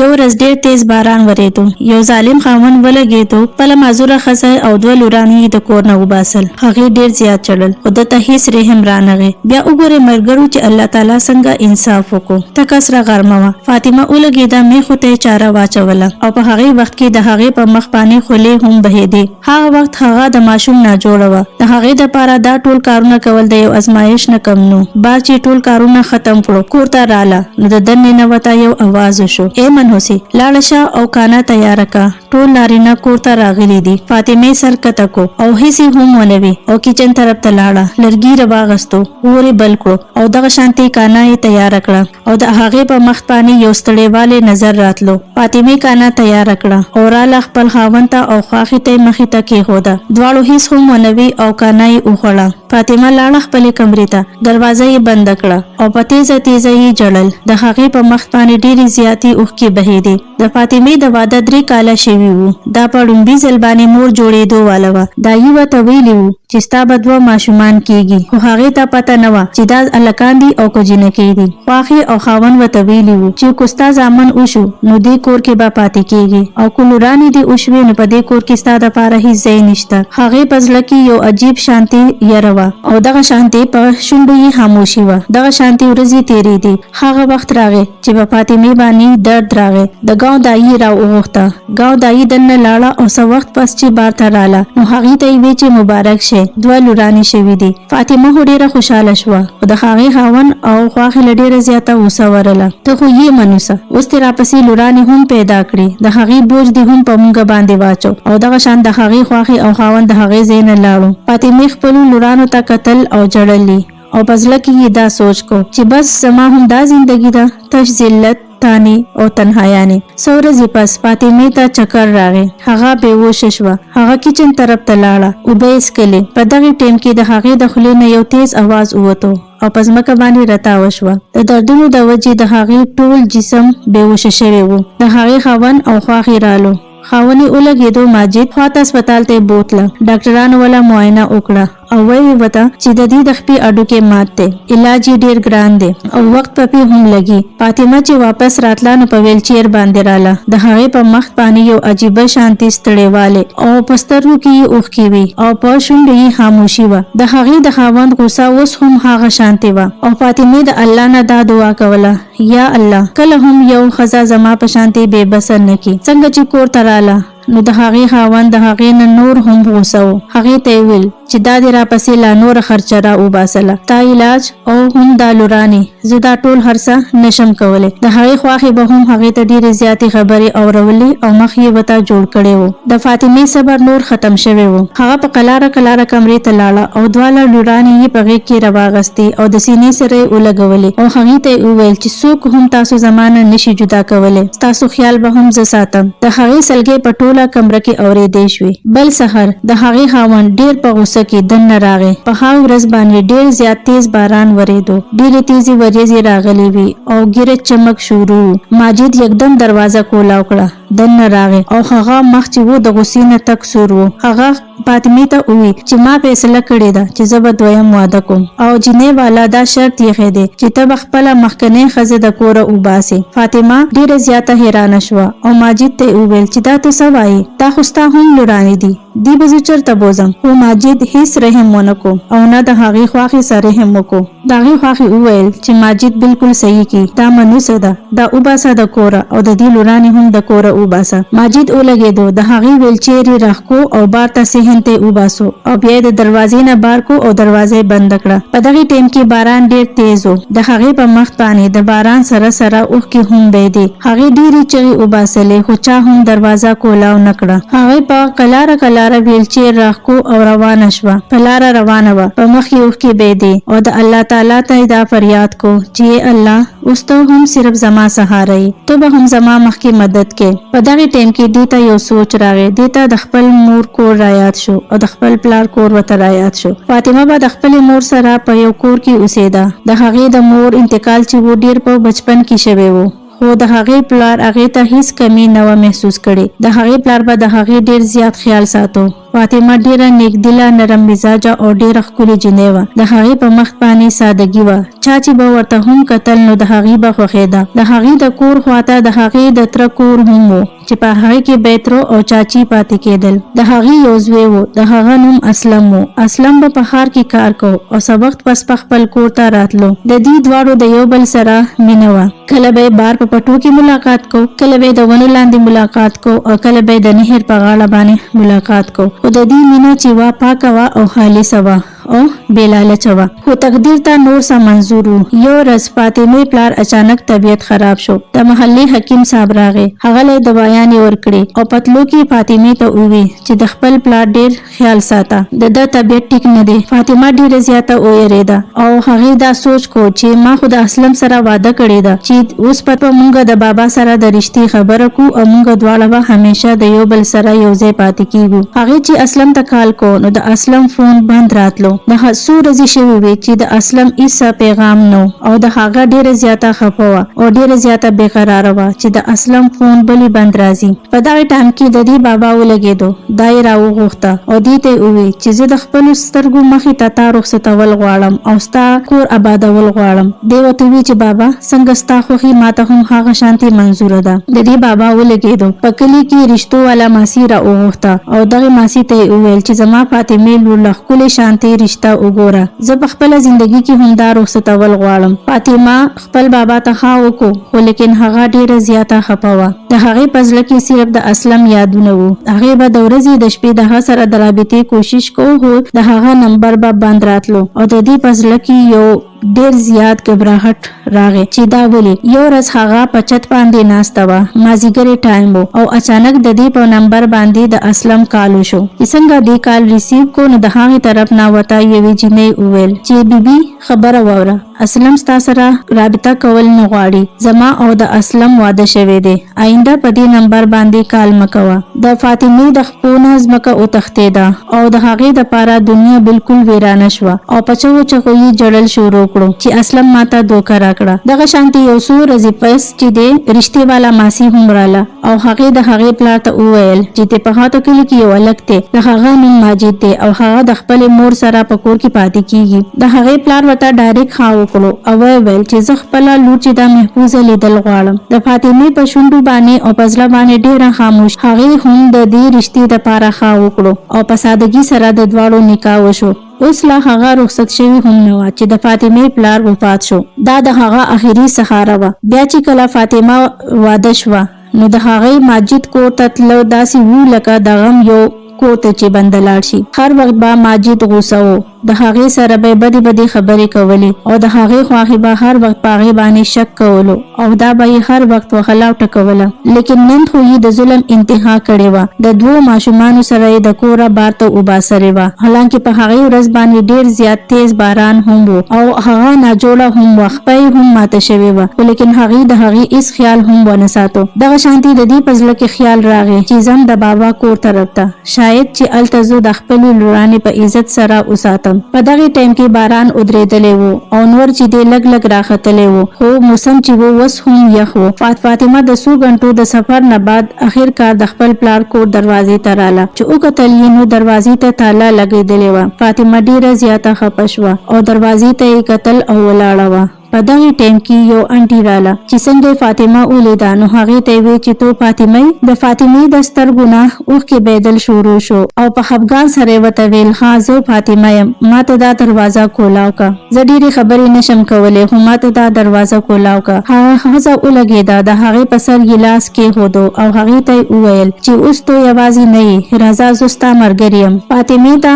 یو ورځ ډېر تیز باران ورېدو. یو ظالم خاوند ولګېدو. خپله معذوره ښځه او 2 لورانې د کور نه وباسل. هغې ډېر زیات چړل خو ده ته هېڅ رحم رانغی. بیا وګورئ ملګرو چې الله تعالی څنګه انصاف وکړو. تکه سره غرمه وه. فاطمه ولګېده، میخو ته یې چاره واچوله او په هغې وخت کې د هغې په مخ باندې خولې هم بهېدې. هغه وخت هغه د ماشوم ناجوړه وه. د هغې دپاره دا ټول کارونه کول د یو ازمایش نه کم نو. بعد چې ټول کارونه ختم کړو کور ته راله نو د دننه نوته یو اواز وشو: ای منحوسې، لاړه شه او کانه تیاره کا. ټول نارینه کور ته راغلي دي. فاطمې سر کته کو او هیڅ هم ونه وي او کچن طرف ته لاړه. لرګي راواغستو، اور یې بل کړو او دغه شانتې کانه یې تیاره کړه او د هغې په مخ باندې یو ستړیوالی نظر راتلو. فاطمې کانه تیاره کړه او راله خپل خاوند ته او خواښې ته یې مخې ته کېښوده. دواړو هیڅ هم ونه وي او کانه یې وخوړه. فاطمه لاړه خپلې کمرې ته، دروازه یې بنده کړه او په تیزه تیزه یې ژړل. د هغې په مخ باندې ډېرې زیاتې اوښکې بهېدې. د فاطمې د واده 3 کاله شوي وو. دا په لومړي ځل باندې مور جوړېدو واله وه. دایي ورته ویلي وو چې ستا به 2 ماشومان کېږي، خو هغې ته پته نه وه چې دا هلکان دي او که جینکۍ دي. خواښې او خاوند ورته ویلي وو چې که ستا زامن وشو نو دې کور کې به پاتې کېږي او که لورانې دې وشوې نو په دې کور کې ستا دپاره هېڅ ځای نشته. هغې په زړه کې یو عجیب شانتې یره وه او دغه شانتې په شونډو یې خاموشي وه. دغه شانتې ورځې تېرېدې. هغه وخت راغی چې په فاطمې باندې درد راغی. د ګاو دایي را وغوښته. ګاو دایي دننه لاړه او څه وخت پس چې بار ته راله نو هغې ته یې ویې چې مبارک شې، 2 لورانې شوي دي. فاطمه خو ډېره خوشحاله شوه خو د هغې خاوند او خواښې له ډېره زیاته غوسه ورله. ته خو یې منوسه، اوس دې راپسې لورانې هم پیدا کړې، د هغې بوج دې هم په موږ باندې واچو. او دغه شان د هغې خواښې او خاوند د هغې ځای نه لاړو. فاطمې خپلو لورانو ته کتل او ژړلې او په زړه کې یې دا سوچ کو چې بس زما هم دا زندګي ده، تش ذلت، تانی او تنهایانې. څو ورځې پس فاطمې ته چکر راغی. هغه بېهوشه شوه. هغه کچن طرف ته لاړه، اوبه یې څښلې. په دغې ټیم کې د هغې د خولې نه یو تیز اواز ووتو او په ځمکه باندې راتاوه شوه. د دردونو د وجې د هغې ټول جسم بېهوشه شوی و. د هغې خاوند او خواښې رالو. خاوند یې ولګېدو. ماجد خواته هسپتال ته یې بوتله. ډاکټرانو وله معاینه وکړه او ویې وته چې د دې د خپې هډوکی مات دی، علاج یې ډېر ګران دی او وخت پکې هم لګي. فاطمه چې واپس راتله نو په ویلچیر باندې راله. د هغې په مخ باندې یو عجیبه شانتې ستړیوالی او په سترګو کې یې اوښکې وې او په شونډو یې خاموشي وه. د هغې د خاوند غوسه اوس هم هغه شانتې وه او فاطمې د الله نه دا دعا کوله: یا الله، کله هم یو ښځه زما په شانتې بې بسه نه کړي. څنګه چې کور ته راله نو د هغې خاوند د هغې نه نور هم غوسه و. هغې ته یې ویل چې دا دې راپسې لا نوره خرچه را وباسله، تا علاج او هم دا لورانې، زه دا ټول هر څه نشم کولی. د هغې خواښې به هم هغې ته ډېرې زیاتې خبرې اورولې او مخ یې ورته جوړ کړی و. د فاطمې صبر نور ختم شوی و. هغه په قلاره قلاره کمرې ته لاړه او 2 لورانې یې په غېږ کې راواغستې او د سینې سره یې ولګولې او هغې ته یې وویل چې څوک هم تاسو زما نه نشي جدا کولی، ستاسو خیال به هم زه ساتم. د هغې سلګۍ په ټوله کمره کې اورېدې شوې. بل سحر د هغې خاوند ډېر په غوسه کې دننه راغی. په هغه ورځ باندې ډېر زیات تیز باران ورېدو. ډېرې تیزې وریځې راغلې وې او ګیره چمک شروع و. ماجد یکدم دروازه کولاو کړه، دننه راغی او هغه مخ چې و د غوسې نه تک سور و. هغه فاطمې ته وویل چې ما فیصله کړې ده چې زه به 2یم واده کوم او جینۍ والا دا شرط یې ایښی دی چې ته به خپله مخکنۍ ښځه د کوره وباسې. فاطمه ډېره زیاته حیرانه شوه او ماجد ته یې وویل چې دا ته څه وایې؟ دا خو ستا هم لورانې دي، دی به زه چېرته بوځم؟ خو ماجد هېڅ رحم ونه کړو او نه د هغې خواښې سره رحم وکړو. د هغې خواښې وویل چې ماجد بالکل صحیح کړي، دا منوسه ده، دا وباسه د کوره او د دې لورانې هم د کوره وباسه. ماجد ولګېدو. د هغې ویلچیر یې راښکو او بار ته صحن ته یې وباسو او بیا یې د دروازې نه بار کو او دروازه یې بنده کړه. په دغې ټیم کې باران ډېر تیز و. د هغې په مخ باندې د باران سره سره اوښکې هم بهېدې. هغې ډېرې چغې وباسلې خو چا هم دروازه کولاو نه کړه. هغې په قلاره قلاره ویلچیر راښکو او روانه شوه. په لاره روانه وه. په مخ یې اوښکې بهېدې او د الله تعالی ته یې دا فریاد کو چې الله، اوس ته هم صرف زما سهاره یې، ته به هم زما مخکې مدد کې. په دغې ټیم کې دې ته یو سوچ راغی. دې ته د خپل مور کور رایاد شو او د خپل پلار کور ورته رایاد شو. فاطمه به د خپلې مور سره په یو کور کې اوسېده. د هغې د مور انتقال چې و ډېر په بچپن کې شوی و خو د هغې پلار هغې ته هیڅ کمی نه وه محسوس کړې. د هغې پلار به د هغې ډېر زیات خیال ساتو. فاطمه ډیره نیکدله نرم مزاجه او ډیره ښکلې جنۍ وه. د هغې په مخ باندې سادګي وه. چا چې به ورته هم کتل نو د هغې به خوښېده. د هغې د کور خواته د هغې د تره کور هم و چې په هغې کې به تره او چاچی پاتې کېدل. د هغې یو زوی و. د هغه نوم اسلم و. اسلم به په ښار کې کار کو او څه وخت پس په خپل کور ته راتلو. د دې دواړو د یو بل سره مینه وه. کله به یې بار په پټو کې ملاقات کو، کله به یې د ونو لاندې ملاقات کو او کله به یې د نهر په غاړه باندې ملاقات کو. خو د دې مینه چې وه پاکه وه او خالصه وه او بې لالچه وه. خو تقدیر ته نور څه منظور و. یو ورځ فاطمې پلار اچانک طبیعت خراب شو. د محلې حکیم صاحب راغی. هغه له دوايانې ورکړې او پتلو کې فاطمې ته ووی چې د خپل پلار ډېر خیال ساته. د طبیعت ټیک نه دی. فاطمه ډېره زیاته ویریده او هغې دا سوچ کو چې ما خو د اسلم سره واده کړی ده چې اوس په مونږ د بابا سره د رښتې خبره کو او مونږ دواړه به همیشه د یو بل سره یو ځای پاتې کیږو. هغې چې اسلم ته کال کو نو د اسلم فون بند راتلو. د څو ورځې شوې وې چې د اسلم هیڅ پیغام نو او د هغه ډېره زیاته خفه وه او ډېره زیاته بېقراره وه چې د اسلم فون بلې بند راځي. په دغه ټایم کې د دې بابا ولګېدو. دا یې راوغوښته او دې ته یې وویل چې زه د خپلو سترګو مخې ته تا رخصتول غواړم او ستا کور آبادول غواړم. دې ورته وویل چې بابا څنګه ستا خوښي ماته هم هغه شانتې منظوره ده. د دې بابا ولګېدو. په کلي کې رشتو والا ماسي راوغوښته او دغه ماسي ته یې وویل چې زما فاطمې لور له ښکلې شانتې رشته وګوره. زه په خپله زندګي کې هم دا رخصتول غواړم. فاطمه خپل بابا ته ها وکړو خو لیکن هغه ډېره زیاته خفه وه. د هغې په زړه کې صرف د اسلم یادونه وو. هغې به د ورځې د شپې د هغه سره د رابطې کوشش کوو خو د هغه نمبر به بند راتلو او د دې په زړه کې یو ډېر زیات غبرهټ راغی چې دا ولې. یو ورځ هغه په چت باندې ناسته وه. مازدیګرې ټایم و او اچانک د دې په نمبر باندې د اسلم کال وشو. چې څنګه دې کال ریسیو کو نو د هغې طرف نه ورته یوې جینۍ وویل چې بیبي خبره واوره، اسلم ستا سره رابطه کول نه غواړي. زما او د اسلم واده شوی دی. آینده په دې نمبر باندې کال مه کوه. د فاطمې د خپو نه ځمکه وتښتېده او د هغې دپاره دنیا بالکل ویرانه شوه او په چغو چغو یې ژړل شروع کړو چې اسلم ماته دوکه راکړه. دغه شانتې یو څو ورځې پس چې د رشتې والا ماسي هم راله او هغې د هغې پلار ته وویل چې د پخاتو کلي کې یو هلک دی، د هغه نوم ماجد دی او هغه د خپلې مور سره په کور کې پاتې کیږي. د هغې پلار ورته ډایرکټ ها وکړو او ویل چې زه خپله لور چې دا محفوظه لیدل غواړم. د فاطمې په شونډو باندې او په زړه باندې ډېره خاموش. هغې هم د دې رشتې دپاره ها وکړو او په سادګي سره د دواړو نکاح وشو. اوس لا هغه رخصت شوی هم نه وه چې د فاطمې پلار وفات شو. دا د هغه آخري سهاره وه. بیا چې کله فاطمه واده شوه نو د هغې ماجد کور ته تلو داسې وو لکه د غم یو کور ته چې بنده لاړ شي. هر وخت به ماجد غوسه و. د هغې سره به بدې بدې خبرې کولې او د هغې خواهی به هر وخت په هغې باندې شک کولو او دا به یې هر وخت وخلا او ټکوله. لیکن نن خو یې د ظلم انتها کړې وه. د دوو ماشومانو سره یې د کوره بار ته وباسرې وه. حالانکې په هغې ورځ باندې ډېر زیات تیز باران هم و او هغه ناجوړه هم وه. خپه یې هم ماته شوې وه خو لیکن هغې د هغې هېڅ خیال هم ونه ساتو. دغه شانتې د دې په زړه کې خیال راغی چې ځم د بابا کور طرف ته، شاید چې هلته زه د خپلې لورانې په عزت سره وساتم. په دغه ټایم کې باران ودرېدلی و او نور چې دی لږ لږ راختلی و خو موسم چې و اوس هم یخ و. فاطمه د څو غنټو د سفر نه بعد اخرکار د خپل پلار کور دروازې ته راله. چې وکتل یې نو دروازې ته تاله لګېدلې وه. فاطمه ډېره زیاته خفه شوه او دروازې ته یې کتل او ولاړه وه. په دغه ټایم کې یو انټي راله چې څنګه فاطمه ولیده نو هغې ته یې ویل چې تو فاطمه یې؟ د فاطمې د سترګو نه اوښکې بهېدل شروع شو او په خفګان سره یې ورته ویل ها زه فاطمه یم، ما ته دا دروازه کولاو که. زه ډېرې خبرې نشم کولی خو ما ته دا دروازه کولاو که. هغه ښځه ولګېده. د هغې په سر یې لاس کېښودو او هغې ته یې وویل چې اوس تو یوازې نه یې، راځه زه ستا ملګرې یم. فاطمې ته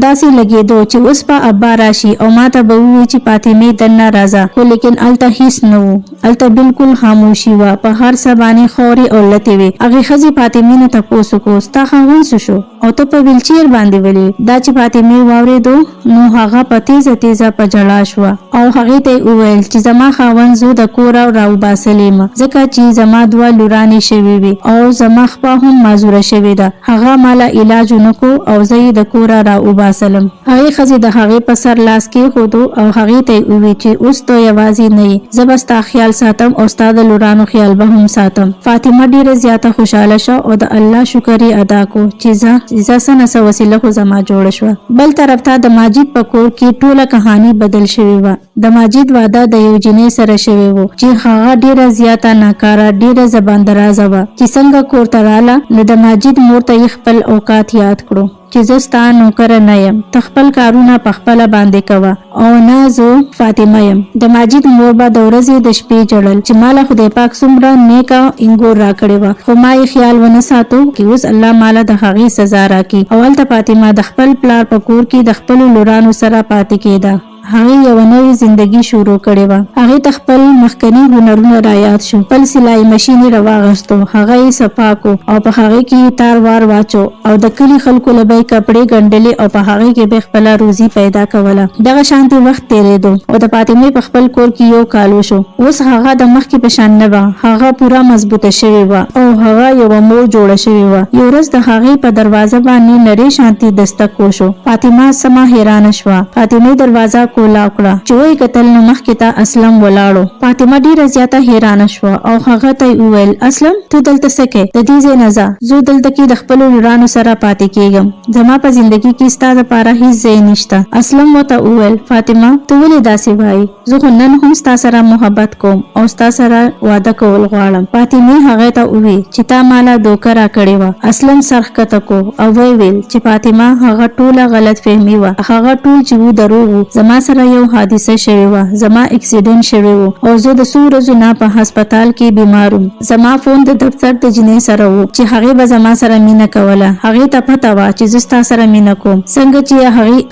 داسې لګېدو چې اوس به ابا راشي او ما ته به ووایي چې فاطمې دننه راځه خو لیکن هلته هیڅ نه و. هلته بالکل خاموشي وه. په هر څه باندې خاورې او لتې وې. هغې ښځې فاطمې نه تپوس وکړو ستا خاوند څه شو او ته په ویلچیر باندې ولې؟ دا چې فاطمې واورېدو نو هغه په تیزه تیزه په ژړا شوه او هغې ته یې وویل چې زما خاوند زه د کوره راوباسلی یم ځکه چې زما دوه لورانې شوې وې او زما خپه هم معذوره شوې ده. هغه ماله علاج ونه کړو او زه یې د کوره راوباسلم. هغې ښځې د هغې په سر لاس کېښودو او هغې ته یې وویل چې اوس ته یوازې نه یې، زه به ستا خیال ساتم او ستا د لورانو خیال به هم ساتم. فاطمه ډېره زیاته خوشحاله شوه او د الله شکر یې ادا کو چې زه چې زسنه سو وسیله خو زما جوړ شو. بل طرف ته د ماجد په کور کې ټوله کہانی بدل شوی و. د ماجد واده د یو جنې سره شوی و چې هغه ډیره زیاته ناکاره ډیره زبان درازه و چې څنګه کور ته رااله نو د ماجد مور ته خپل اوقات یاد کړو چې زه ستا نوکر نه یم، ته خپل کارونه په خپله باندې کوه او نه زه فاطمه یم. د ماجد مور به د ورځې د شپې جړل چې ماله خدای پاک څومره نیکه انګور راکړی وه، خو ما یې خیال ونه ساتو چې اوس الله ماله د هغې سزا راکړي. او هلته فاطمه د خپل پلار په کور کې د خپلو لورانو سره پاتې کېده. هغه یو نوې زندگی شروع کړې وه. هغه ته خپل مخکنی هنرونه را یاد شو. خپل سلای ماشین راواغستو، هغه یې صفا کو او په هغه کې تار وار واچو او د کلی خلکو له به کپړې ګنډلې او په هغه کې به خپل روزي پیدا کوله. دغه شانتي وخت تیرېدو او د فاطمه په خپل کور کې یو کالو شو. اوس هغه د مخ کې پشان نه و، هغه پورا مضبوطه شوی و او هغه یو مور جوړه شوی و. یو ورځ د هغه په دروازه باندې نری شانتي دستک وشو. فاطمه سما حیران شوه. فاطمه دروازه کولا کړه چې وای قتل نو مخکې ته اسلم ولاړو. فاطمه ډیره زیاته حیرانه شوه او هغه ته وویل اسلم ته دلته څه کوې؟ د دې ځای نه ځه، زه دلته کې د خپلو لورانو سره پاتې کېږم، زما په زندګي کې ستا دپاره هیڅ ځای نشته. اسلم ورته وویل فاطمه ته ولې داسې وایي؟ زه خو نن هم ستا سره محبت کوم او ستا سره واده کول غواړم. فاطمه هغه ته ووی چې تا ماله دوکه راکړې وه. اسلم سر ښکته کو او ویل چې فاطمه هغه ټوله غلط فهمي وه، هغه ټول چې و دروغ و. زما سره یو حادثه شوی و، زما اکسیډنټ شوی و او زه د څو ورځو نه په هسپتال کې بیمار وم. زما فون د دفتر د جنې سره و چې هغې به زما سره مینه کوله. هغې ته پته وه چې زه ستا سره مینه کوم. څنګه چې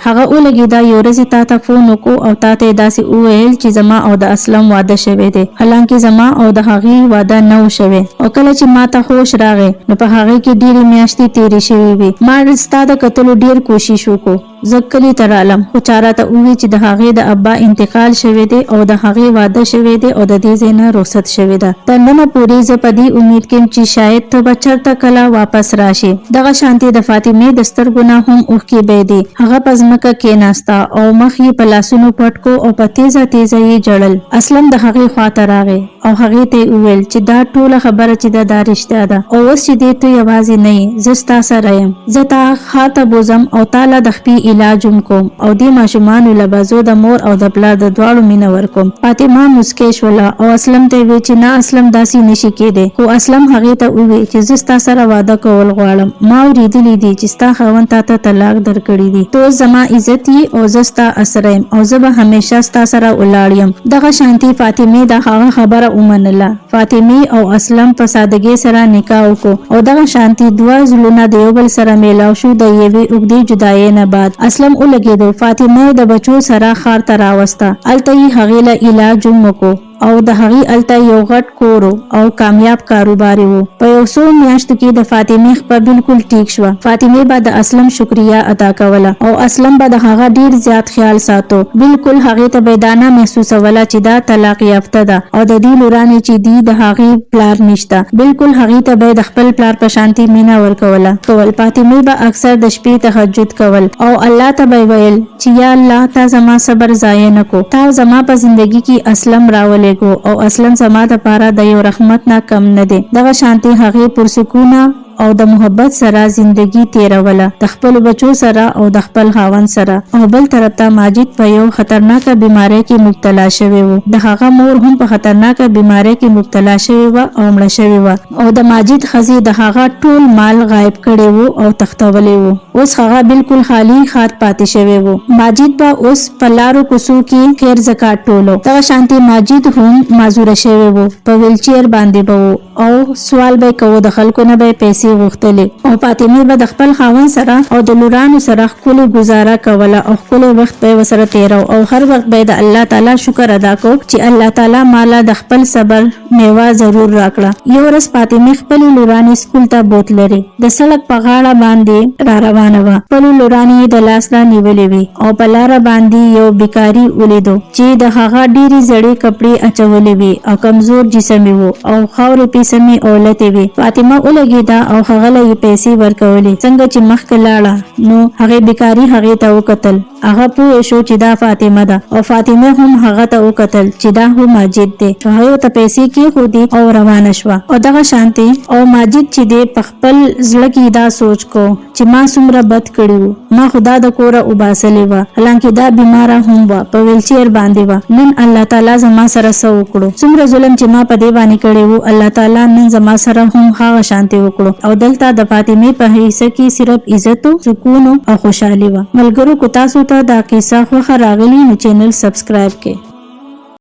هغه ولګېده یو ورځ تا ته فون وکړو او تا ته یې داسې وویل چې زما او د اسلم واده شوی دی، حالانکه زما او د هغې واده نه و شوی. او کله چې ما ته هوش راغی نو په هغې کې ډېرې میاشتې تېرې شوې وې. ما ستا د کتلو ډېر کوشش وکړو، زه کلي ته رالم خو چا راته وویل چې د هغې د ابا انتقال شوی دی او د هغې واده شوی دی او د دې ځای نه رخصت شوی ده. تر ننه پورې زه په دې امید کیم چې شاید ته به چېرته کله واپس راشي. دغه شانتې د فاطمې د سترګو نه هم اوښکې بهېدې. هغه په ځمکه کېناسته او مخ یې په لاسونو پټ کو او په تیزه تیزه یې ژړل. اسلم د هغې خواته راغی او هغې ته یې وویل چې دا ټوله خبره چې ده دا رښتیا ده او اوس چې دې ته یوازې نه یې، زه ستا سره یم. زه تا ښار ته بوځم او تا له د خپې علاج هم کوم او دې ماشومانو له به زه د مور او د پلار د دواړو مینه ورکوم. فاطمه مسکۍ شوله او اسلم ته وی چې نه اسلم داسې نشي کېدی. خو اسلم هغې ته ووی چې زه ستا سره واده کول غواړم. ما اورېدلی دي چې ستا خاوند تا ته طلاق درکړی دی. تو زما عزت یې او زه ستا اسره یم او زه به همیشه ستا سره ولاړ یم. دغه شانتي فاطمې د هغه خبره ومنله. فاطمې او اسلم په سادګۍ سره نکاح وکړو او دغه شانتي دوه زړونه د یو بل سره میلاو شو د یوې اوږدې جدایۍ نه بعد. اسلم ولګېدو. فاطمه د بچو سره ښار ته راوسته. هلته یې هغې له علاج هم وکړو او د هغې هلته یو غټ کور او کامیاب کاروبار و. په یو څو میاشتو کې د فاطمې خپه بالکل ټیک شوه. فاطمې به د اسلم شکریه ادا کوله او اسلم به د هغه ډیر زیات خیال ساتو. بالکل هغې ته به دا نه محسوسوله چې دا طلاق یافته ده او د دې لورانې چې دي د هغې پلار نشته. بالکل هغې ته به د خپل پلار په شانتي مینه ورکوله. فاطمې به اکثر د شپې تهجد کول او الله ته به ویل چې یا الله تا زما صبر ضایع نه کو، تا زما په زندگی کې اسلم راولې او اسلم زما د پاره د یو رحمت نه کم نه دی. دغه شانتي هغې پرسکونه او د محبت سره زندگی تیروله د خپل بچو سره او د خپل خاوند سره. او بل طرف ته ماجد په یو خطرناکه بیماری کې مبتلا شوی و. د هغه مور هم په خطرناکه بیماری کې مبتلا شوی و او مړه شوی و او د ماجد ښځې د هغه ټول مال غایب کړی و او تختولی و. اوس هغه بالکل خالی خات پاتې شوی و. ماجد به اوس په لارو کوڅو کې خیر زکات ټولو. دغه شانتي ماجد هم معذوره شوی و، په ویلچیر باندې به او سوال به کوو، د خلکو نه به پیسې غوښتلې او فاطمه به د خپل خاوند سره او د لورانو سره ښکلې گزاره کوله او ښکلی وخت به ورسره تیرو او هر وخت به د الله تعالی شکر ادا کو چې الله تعالی مالا د خپل صبر میوه ضرور راکړه. یو ورځ فاطمه خپل لورانې سکول ته بوتلې. د سړک په غاړه باندې را روانه وه. خپل لورانې د لاس نه نیولې وې او په لاره باندې یو بیکاري ولیدو چې د هغه ډېرې زړې کپړې اچولې وې او کمزور جسم و او خاورې پیسمې اولتې وې. فاطمه ولګېده او او هغه له پیسې ورکولې. څنګه چې مخکې لاړه نو هغه بیکاری هغه ته وکتل. هغه پوه شو چې دا فاطمه ده او فاطمه هم هغه ته وکتل چې دا هو ماجد دی. هغه ته پیسې کېښودې او روانه شوه. او دغه شانتي او ماجد چې دی په خپل زړه کې دا سوچ کو چې ما څومره بد کړی وو، ما خدا د کوره وباسلې وه، حالانکه دا بیماره هم وه، په ویلچیر باندې وه. نن الله تعالی زما سره څه وکړو، څومره ظلم چې ما په دې باندې کړی وو، الله تعالی نن زما سره هم هغه شانتي وکړو. او دلته د فاطمه په حصہ کې صرف عزت او سکون او خوشحالي وه. ملګرو کو تاسو ته دا کیسه خوښه راغلی نو چینل سبسکرایب کړئ.